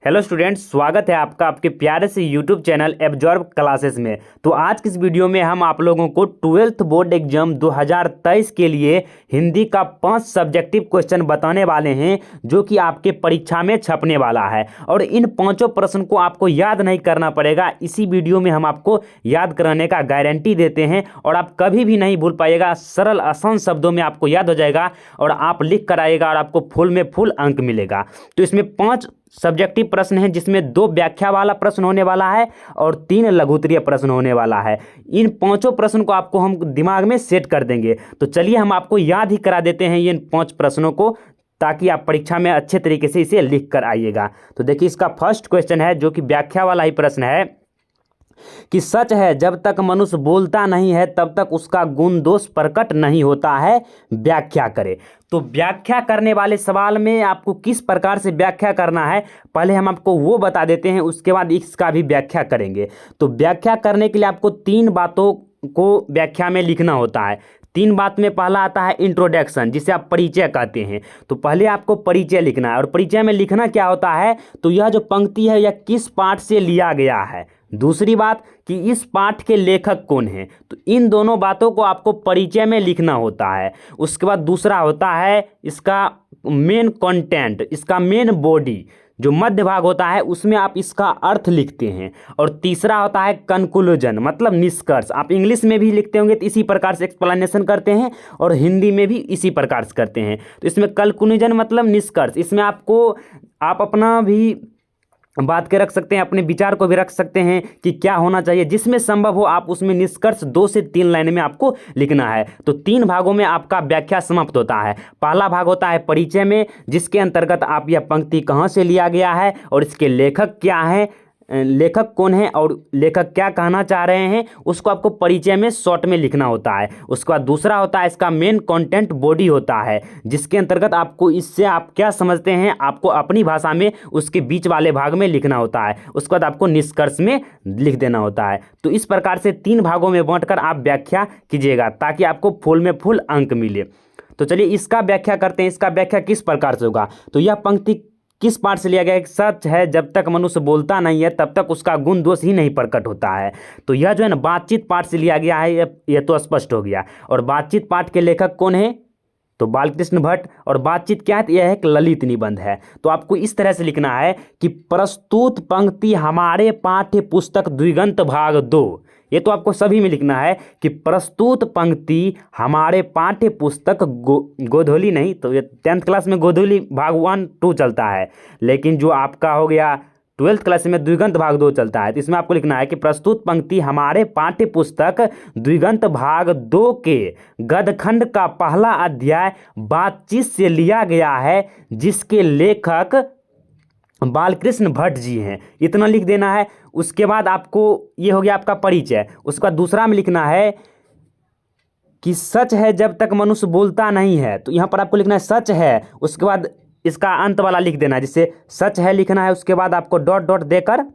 Hello students, स्वागत है आपका आपके प्यारे से यूट्यूब चैनल एब्जॉर्ब क्लासेस में। तो आज की इस वीडियो में हम आप लोगों को 12th बोर्ड एग्जाम 2023 के लिए हिंदी का 5 सब्जेक्टिव क्वेश्चन बताने वाले हैं जो कि आपके परीक्षा में छपने वाला है। और इन पांचों प्रश्न को आपको याद नहीं करना पड़ेगा, इसी वीडियो में हम आपको याद कराने का गारंटी देते हैं और आप कभी भी नहीं भूल पाइएगा। सरल आसान शब्दों में आपको याद हो जाएगा और आप लिख कर आइएगा और आपको फुल में फुल अंक मिलेगा। तो इसमें 5 सब्जेक्टिव प्रश्न हैं जिसमें 2 व्याख्या वाला प्रश्न होने वाला है और 3 लघुत्तरीय प्रश्न होने वाला है। इन पांचों प्रश्न को आपको हम दिमाग में सेट कर देंगे। तो चलिए हम आपको याद ही करा देते हैं इन 5 प्रश्नों को, ताकि आप परीक्षा में अच्छे तरीके से इसे लिख कर आइएगा। तो देखिए, इसका फर्स्ट क्वेश्चन है जो कि व्याख्या वाला ही प्रश्न है कि सच है जब तक मनुष्य बोलता नहीं है तब तक उसका गुण दोष प्रकट नहीं होता है, व्याख्या करे। तो व्याख्या करने वाले सवाल में आपको किस प्रकार से व्याख्या करना है पहले हम आपको वो बता देते हैं, उसके बाद इसका भी व्याख्या करेंगे। तो व्याख्या करने के लिए आपको 3 बातों को व्याख्या में लिखना होता है। 3 बात में पहला आता है इंट्रोडक्शन, जिसे आप परिचय कहते हैं। तो पहले आपको परिचय लिखना है और परिचय में लिखना क्या होता है, तो यह जो पंक्ति है यह किस पाठ से लिया गया है। दूसरी बात कि इस पाठ के लेखक कौन हैं। तो इन दोनों बातों को आपको परिचय में लिखना होता है। उसके बाद दूसरा होता है इसका मेन कंटेंट, इसका मेन बॉडी जो मध्य भाग होता है उसमें आप इसका अर्थ लिखते हैं। और तीसरा होता है कंक्लूजन, मतलब निष्कर्ष। आप इंग्लिश में भी लिखते होंगे तो इसी प्रकार से एक्सप्लेनेशन करते हैं और हिंदी में भी इसी प्रकार से करते हैं। तो इसमें कंक्लूजन मतलब निष्कर्ष, इसमें आपको आप अपना भी बात के रख सकते हैं, अपने विचार को भी रख सकते हैं कि क्या होना चाहिए। जिसमें संभव हो आप उसमें निष्कर्ष 2 से 3 लाइन में आपको लिखना है। तो 3 भागों में आपका व्याख्या समाप्त होता है। पहला भाग होता है परिचय में, जिसके अंतर्गत आप यह पंक्ति कहाँ से लिया गया है और इसके लेखक क्या हैं, लेखक कौन है और लेखक क्या कहना चाह रहे हैं, उसको आपको परिचय में शॉर्ट में लिखना होता है। उसके बाद दूसरा होता है इसका मेन कंटेंट बॉडी होता है, जिसके अंतर्गत आपको इससे आप क्या समझते हैं आपको अपनी भाषा में उसके बीच वाले भाग में लिखना होता है। उसके बाद आपको निष्कर्ष में लिख देना होता है। तो इस प्रकार से 3 भागों में बांटकर आप व्याख्या कीजिएगा ताकि आपको फुल में फुल अंक मिले। तो चलिए इसका व्याख्या करते हैं। इसका व्याख्या किस प्रकार से होगा, तो यह पंक्ति किस पाठ से लिया गया है। सच है जब तक मनुष्य बोलता नहीं है तब तक उसका गुण दोष ही नहीं प्रकट होता है। तो यह जो है ना बातचीत पाठ से लिया गया है, यह तो स्पष्ट हो गया। और बातचीत पाठ के लेखक कौन है, तो बालकृष्ण भट्ट। और बातचीत क्या है, तो यह एक ललित निबंध है। तो आपको इस तरह से लिखना है कि प्रस्तुत पंक्ति हमारे पाठ्य पुस्तक द्विगंत भाग 2। ये तो आपको सभी में लिखना है कि प्रस्तुत पंक्ति हमारे पाठ्य पुस्तक गोधूली नहीं, तो ये 10th क्लास में गोधूली भाग 1, 2 चलता है, लेकिन जो आपका हो गया 12th क्लास में द्विगंत भाग 2 चलता है। तो इसमें आपको लिखना है कि प्रस्तुत पंक्ति हमारे पाठ्य पुस्तक द्विगंत भाग 2 के गद्यखंड का पहला अध्याय बातचीत से लिया गया है, जिसके लेखक बालकृष्ण भट्ट जी हैं। इतना लिख देना है। उसके बाद आपको ये हो गया आपका परिचय। उसके बाद दूसरा में लिखना है कि सच है जब तक मनुष्य बोलता नहीं है। तो यहाँ पर आपको लिखना है सच है, उसके बाद इसका अंत वाला लिख देना है, जिससे सच है लिखना है। उसके बाद आपको डॉट डॉट देकर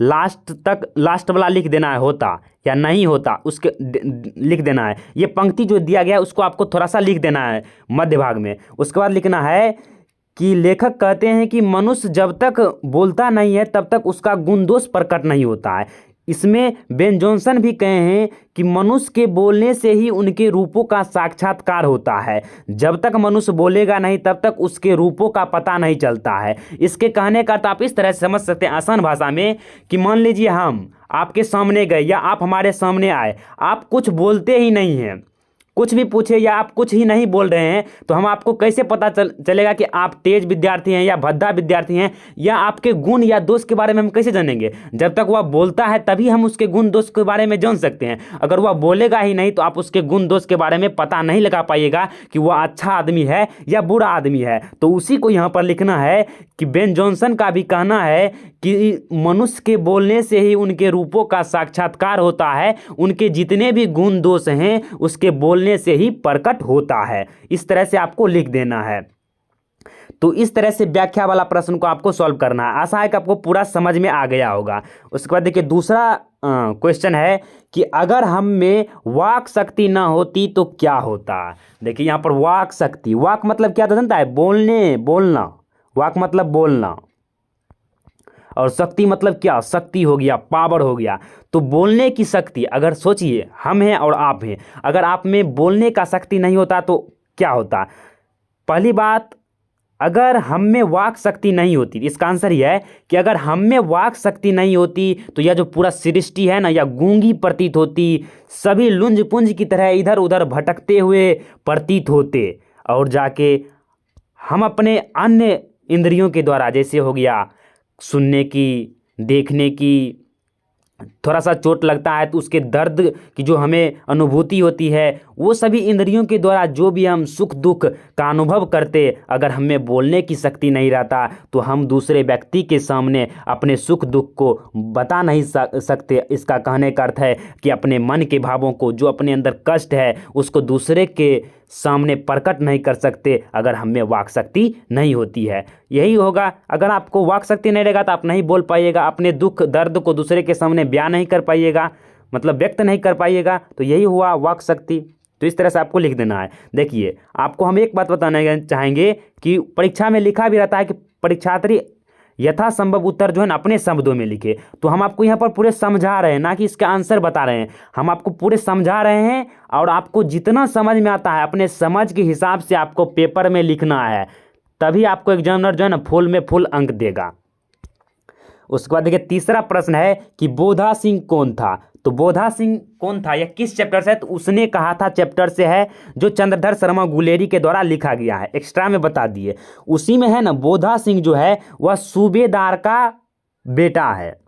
लास्ट वाला लिख देना है, होता या नहीं होता उसके लिख देना है। ये पंक्ति जो दिया गया है उसको आपको थोड़ा सा लिख देना है मध्य भाग में। उसके बाद लिखना है कि लेखक कहते हैं कि मनुष्य जब तक बोलता नहीं है तब तक उसका गुण दोष प्रकट नहीं होता है। इसमें बेन जॉनसन भी कहे हैं कि मनुष्य के बोलने से ही उनके रूपों का साक्षात्कार होता है। जब तक मनुष्य बोलेगा नहीं तब तक उसके रूपों का पता नहीं चलता है। इसके कहने का तो आप इस तरह से समझ सकते हैं आसान भाषा में कि मान लीजिए हम आपके सामने गए या आप हमारे सामने आए, आप कुछ बोलते ही नहीं हैं, कुछ भी पूछे या आप कुछ ही नहीं बोल रहे हैं, तो हम आपको कैसे पता चलेगा कि आप तेज विद्यार्थी हैं या भद्दा विद्यार्थी हैं, या आपके गुण या दोष के बारे में हम कैसे जानेंगे। जब तक वह बोलता है तभी हम उसके गुण दोष के बारे में जान सकते हैं। अगर वह बोलेगा ही नहीं तो आप उसके गुण दोष के बारे में पता नहीं लगा पाइएगा कि वह अच्छा आदमी है या बुरा आदमी है। तो उसी को यहाँ पर लिखना है कि बेन जॉनसन का भी कहना है कि मनुष्य के बोलने से ही उनके रूपों का साक्षात्कार होता है, उनके जितने भी गुण दोष हैं उसके बोलने से ही प्रकट होता है। इस तरह से आपको लिख देना है। तो इस तरह से व्याख्या वाला प्रश्न को आपको सॉल्व करना है। आशा है कि आपको पूरा समझ में आ गया होगा। उसके बाद देखिए दूसरा क्वेश्चन है कि अगर हम में वाक शक्ति ना होती तो क्या होता। देखिए यहाँ पर वाक शक्ति, वाक मतलब क्या था जानता है, बोलना। वाक मतलब बोलना। और शक्ति मतलब क्या, शक्ति हो गया, पावर हो गया। तो बोलने की शक्ति, अगर सोचिए हम हैं और आप हैं, अगर आप में बोलने का शक्ति नहीं होता तो क्या होता। पहली बात, अगर हम में वाक शक्ति नहीं होती, इसका आंसर यह है कि अगर हम में वाक शक्ति नहीं होती तो यह जो पूरा सृष्टि है ना, यह गूंगी प्रतीत होती, सभी लुंज पुंज की तरह इधर उधर भटकते हुए प्रतीत होते, और जाके हम अपने अन्य इंद्रियों के द्वारा, जैसे हो गया सुनने की, देखने की, थोड़ा सा चोट लगता है तो उसके दर्द की जो हमें अनुभूति होती है, वो सभी इंद्रियों के द्वारा जो भी हम सुख दुख का अनुभव करते, अगर हमें बोलने की शक्ति नहीं रहता तो हम दूसरे व्यक्ति के सामने अपने सुख दुख को बता नहीं सकते। इसका कहने का अर्थ है कि अपने मन के भावों को, जो अपने अंदर कष्ट है, उसको दूसरे के सामने प्रकट नहीं कर सकते अगर हमें वाक शक्ति नहीं होती है। यही होगा, अगर आपको वाक शक्ति नहीं रहेगा तो आप नहीं बोल पाइएगा, अपने दुख दर्द को दूसरे के सामने बयान नहीं कर पाइएगा, मतलब व्यक्त नहीं कर पाइएगा। तो यही हुआ वाक शक्ति। तो इस तरह से आपको लिख देना है। देखिए, आपको हम एक बात बताना चाहेंगे कि परीक्षा में लिखा भी रहता है कि परीक्षार्थी यथासंभव उत्तर जो है ना अपने शब्दों में लिखे। तो हम आपको यहाँ पर पूरे समझा रहे हैं, ना कि इसका आंसर बता रहे हैं, हम आपको पूरे समझा रहे हैं। और आपको जितना समझ में आता है अपने समझ के हिसाब से आपको पेपर में लिखना है, तभी आपको एग्जामिनर जो है ना फुल में फुल अंक देगा। उसके बाद देखिए, तीसरा प्रश्न है कि बोधा सिंह कौन था। तो बोधा सिंह कौन था, यह किस चैप्टर से है, तो उसने कहा था चैप्टर से है जो चंद्रधर शर्मा गुलेरी के द्वारा लिखा गया है। एक्स्ट्रा में बता दिए, उसी में है ना। बोधा सिंह जो है वह सूबेदार का बेटा है,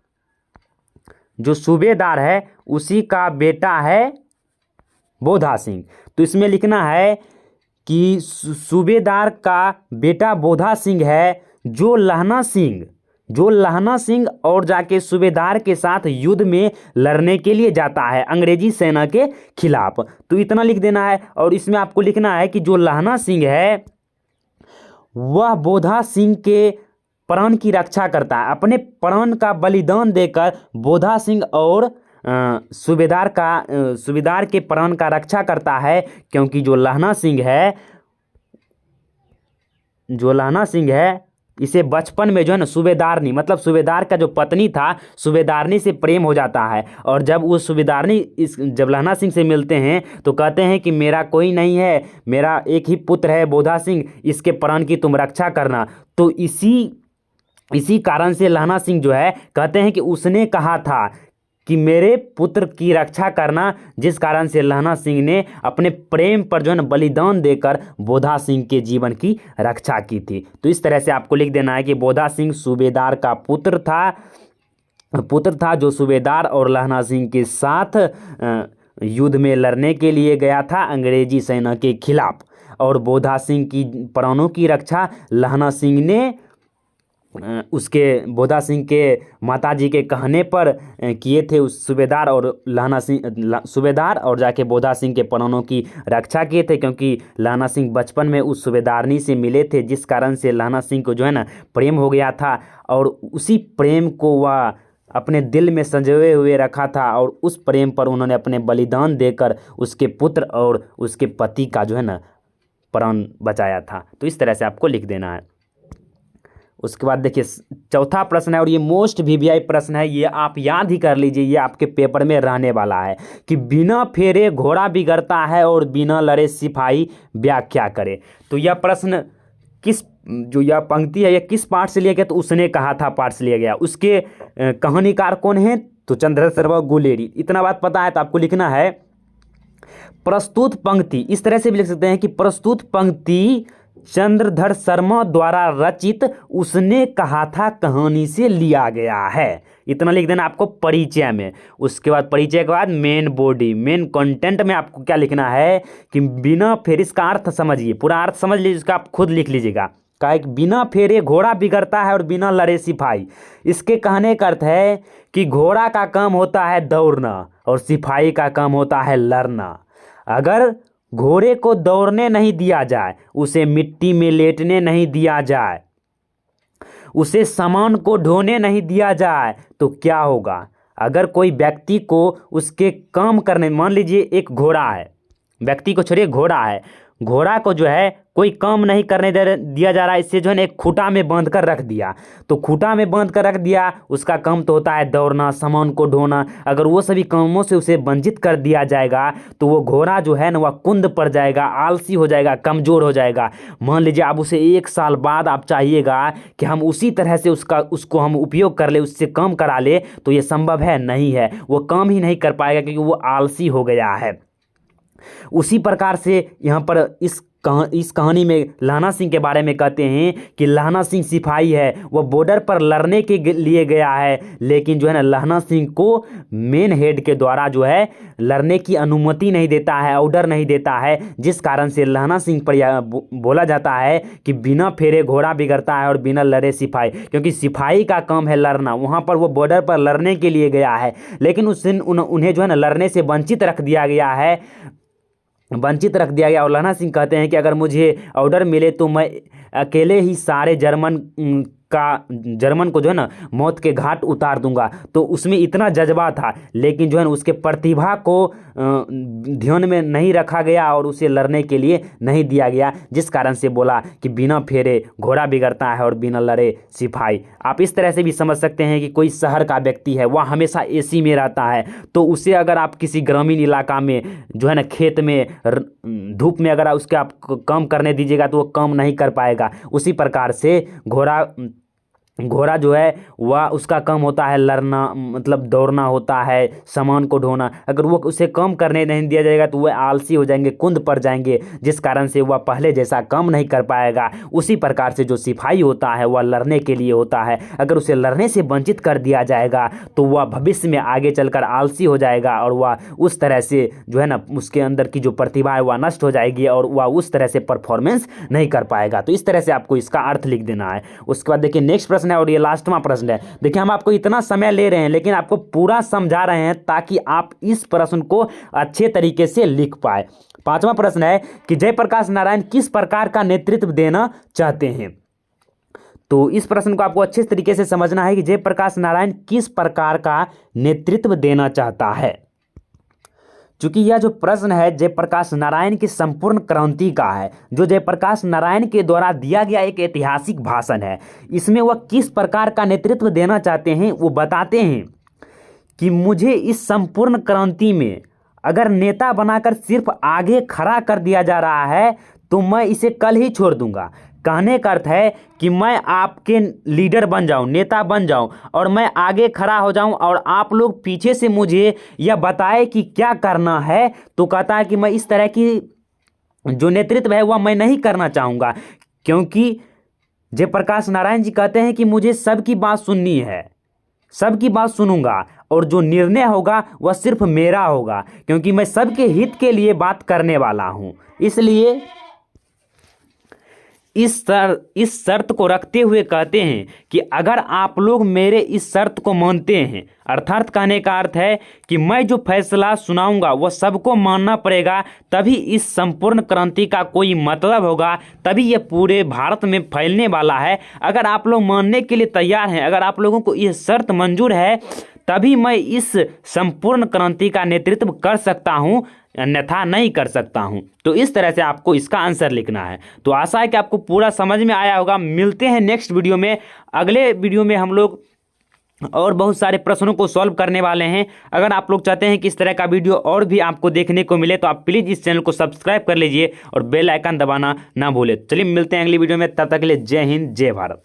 जो सूबेदार है उसी का बेटा है बोधा सिंह। तो इसमें लिखना है कि सूबेदार का बेटा बोधा सिंह है, जो लहना सिंह और जाके सूबेदार के साथ युद्ध में लड़ने के लिए जाता है अंग्रेजी सेना के खिलाफ। तो इतना लिख देना है। और इसमें आपको लिखना है कि जो लहना सिंह है वह बोधा सिंह के प्राण की रक्षा करता है, अपने प्राण का बलिदान देकर बोधा सिंह और सूबेदार के प्राण का रक्षा करता है। क्योंकि जो लहना सिंह है इसे बचपन में जो है ना सूबेदारनी, मतलब सूबेदार का जो पत्नी था, सूबेदारनी से प्रेम हो जाता है। और जब वो सूबेदारनी जब लहना सिंह से मिलते हैं तो कहते हैं कि मेरा कोई नहीं है, मेरा एक ही पुत्र है बोधा सिंह, इसके प्राण की तुम रक्षा करना। तो इसी कारण से लहना सिंह जो है कहते हैं कि उसने कहा था कि मेरे पुत्र की रक्षा करना, जिस कारण से लहना सिंह ने अपने प्रेम पर जो है ना बलिदान देकर बोधा सिंह के जीवन की रक्षा की थी। तो इस तरह से आपको लिख देना है कि बोधा सिंह सूबेदार का पुत्र था जो सूबेदार और लहना सिंह के साथ युद्ध में लड़ने के लिए गया था अंग्रेजी सेना के खिलाफ। और बोधा सिंह की प्राणों की रक्षा लहना सिंह ने उसके बोधा सिंह के माताजी के कहने पर किए थे। उस सूबेदार और जाके बोधा सिंह के प्राणों की रक्षा किए थे, क्योंकि लहना सिंह बचपन में उस सूबेदारनी से मिले थे, जिस कारण से लहना सिंह को जो है ना प्रेम हो गया था। और उसी प्रेम को वह अपने दिल में संजोए हुए रखा था, और उस प्रेम पर उन्होंने अपने बलिदान देकर उसके पुत्र और उसके पति का जो है ना प्राण बचाया था। तो इस तरह से आपको लिख देना है। उसके बाद देखिए, चौथा प्रश्न है और ये मोस्ट वीवीआई प्रश्न है, ये आप याद ही कर लीजिए, ये आपके पेपर में रहने वाला है कि बिना फेरे घोड़ा बिगड़ता है और बिना लड़े सिपाही व्याख्या करे। तो यह प्रश्न जो यह पंक्ति है यह किस पाठ से लिया गया, तो उसने कहा था पाठ से लिया गया। उसके कहानीकार कौन है, तो चंद्रधर शर्मा गुलेरी। इतना बात पता है तो आपको लिखना है प्रस्तुत पंक्ति। इस तरह से भी लिख सकते हैं कि प्रस्तुत पंक्ति चंद्रधर शर्मा द्वारा रचित उसने कहा था कहानी से लिया गया है। इतना लिख देना आपको परिचय में। उसके बाद परिचय के बाद मेन बॉडी, मेन कंटेंट में आपको क्या लिखना है कि बिना फेरे, इसका अर्थ समझिए, पूरा अर्थ समझ लीजिए, इसका आप खुद लिख लीजिएगा। कहा कि बिना फेरे घोड़ा बिगड़ता है और बिना लड़े सिपाही। इसके कहने का अर्थ है कि घोड़ा का काम होता है दौड़ना और सिपाही का काम होता है लड़ना। अगर घोड़े को दौड़ने नहीं दिया जाए, उसे मिट्टी में लेटने नहीं दिया जाए, उसे सामान को ढोने नहीं दिया जाए, तो क्या होगा। अगर कोई व्यक्ति को उसके काम करने, मान लीजिए एक घोड़ा है, व्यक्ति को छोड़िए, घोड़ा है, घोड़ा को जो है कोई काम नहीं करने दिया जा रहा है, इससे जो है ना एक खूंटा में बांध कर रख दिया। तो खूंटा में बांध कर रख दिया, उसका काम तो होता है दौड़ना, सामान को ढोना। अगर वो सभी कामों से उसे वंचित कर दिया जाएगा तो वो घोड़ा जो है ना वह कुंद पड़ जाएगा, आलसी हो जाएगा, कमजोर हो जाएगा। मान लीजिए आप उसे 1 साल बाद आप चाहिएगा कि हम उसी तरह से उसको हम उपयोग कर ले, उससे काम करा ले, तो ये संभव है नहीं है, वो काम ही नहीं कर पाएगा क्योंकि वो आलसी हो गया है। उसी प्रकार से यहाँ पर इस कहानी में लहना सिंह के बारे में कहते हैं कि लहना सिंह सिपाही है, वह बॉर्डर पर लड़ने के लिए गया है, लेकिन जो है ना लहना सिंह को मेन हेड के द्वारा जो है लड़ने की अनुमति नहीं देता है, ऑर्डर नहीं देता है, जिस कारण से लहना सिंह पर यह बोला जाता है कि बिना फेरे घोड़ा बिगड़ता है और बिना लड़े सिपाही। क्योंकि सिपाही का काम है लड़ना, वहाँ पर वो बॉर्डर पर लड़ने के लिए गया है, लेकिन उस दिन उन्हें जो है ना लड़ने से वंचित रख दिया गया। और लहना सिंह कहते हैं कि अगर मुझे ऑर्डर मिले तो मैं अकेले ही सारे जर्मन को जो है ना मौत के घाट उतार दूंगा। तो उसमें इतना जज्बा था, लेकिन जो है ना उसके प्रतिभा को ध्यान में नहीं रखा गया और उसे लड़ने के लिए नहीं दिया गया, जिस कारण से बोला कि बिना फेरे घोड़ा बिगड़ता है और बिना लड़े सिपाही। आप इस तरह से भी समझ सकते हैं कि कोई शहर का व्यक्ति है, वह हमेशा एसी में रहता है, तो उसे अगर आप किसी ग्रामीण इलाका में जो है ना खेत में धूप में अगर उसके आप काम करने दीजिएगा तो वो काम नहीं कर पाएगा। उसी प्रकार से घोड़ा जो है वह उसका काम होता है लड़ना, मतलब दौड़ना होता है, सामान को ढोना। अगर वो उसे काम करने नहीं दिया जाएगा तो वह आलसी हो जाएंगे, कुंद पड़ जाएंगे, जिस कारण से वह पहले जैसा काम नहीं कर पाएगा। उसी प्रकार से जो सिपाही होता है वह लड़ने के लिए होता है, अगर उसे लड़ने से वंचित कर दिया जाएगा तो वह भविष्य में आगे चलकर आलसी हो जाएगा और वह उस तरह से जो है ना उसके अंदर की जो प्रतिभा है वह नष्ट हो जाएगी और वह उस तरह से परफॉर्मेंस नहीं कर पाएगा। तो इस तरह से आपको इसका अर्थ लिख देना है। उसके बाद देखिए नेक्स्ट प्रश्न है और ये लास्टवां प्रश्न है। देखिए हम आपको इतना समय ले रहे हैं लेकिन आपको पूरा समझा रहे हैं ताकि आप इस प्रश्न को अच्छे तरीके से लिख पाए। 5वां प्रश्न है कि जयप्रकाश नारायण किस प्रकार का नेतृत्व देना चाहते हैं। तो इस प्रश्न को आपको अच्छे तरीके से समझना है कि जयप्रकाश नारायण किस प्रकार का नेतृत्व देना चाहता है। चूंकि यह जो प्रश्न है जयप्रकाश नारायण की संपूर्ण क्रांति का है, जो जयप्रकाश नारायण के द्वारा दिया गया एक ऐतिहासिक भाषण है, इसमें वह किस प्रकार का नेतृत्व देना चाहते हैं वो बताते हैं कि मुझे इस संपूर्ण क्रांति में अगर नेता बनाकर सिर्फ आगे खड़ा कर दिया जा रहा है तो मैं इसे कल ही छोड़ दूंगा। कहने का अर्थ है कि मैं आपके लीडर बन जाऊं, नेता बन जाऊं और मैं आगे खड़ा हो जाऊं और आप लोग पीछे से मुझे यह बताए कि क्या करना है। तो कहता है कि मैं इस तरह की जो नेतृत्व है वह मैं नहीं करना चाहूँगा, क्योंकि जयप्रकाश नारायण जी कहते हैं कि मुझे सबकी बात सुननी है, सबकी बात सुनूंगा और जो निर्णय होगा वह सिर्फ मेरा होगा, क्योंकि मैं सबके हित के लिए बात करने वाला हूँ। इसलिए इस शर्त को रखते हुए कहते हैं कि अगर आप लोग मेरे इस शर्त को मानते हैं, अर्थात कहने का अर्थ है कि मैं जो फैसला सुनाऊंगा वह सबको मानना पड़ेगा, तभी इस संपूर्ण क्रांति का कोई मतलब होगा, तभी यह पूरे भारत में फैलने वाला है। अगर आप लोग मानने के लिए तैयार हैं, अगर आप लोगों को यह शर्त मंजूर है, तभी मैं इस संपूर्ण क्रांति का नेतृत्व कर सकता हूं, अन्यथा नहीं कर सकता हूं। तो इस तरह से आपको इसका आंसर लिखना है। तो आशा है कि आपको पूरा समझ में आया होगा। मिलते हैं नेक्स्ट वीडियो में। अगले वीडियो में हम लोग और बहुत सारे प्रश्नों को सॉल्व करने वाले हैं। अगर आप लोग चाहते हैं कि इस तरह का वीडियो और भी आपको देखने को मिले तो आप प्लीज़ इस चैनल को सब्सक्राइब कर लीजिए और बेल आइकन दबाना ना भूलें। चलिए मिलते हैं अगली वीडियो में, तब तक के लिए जय हिंद, जय भारत।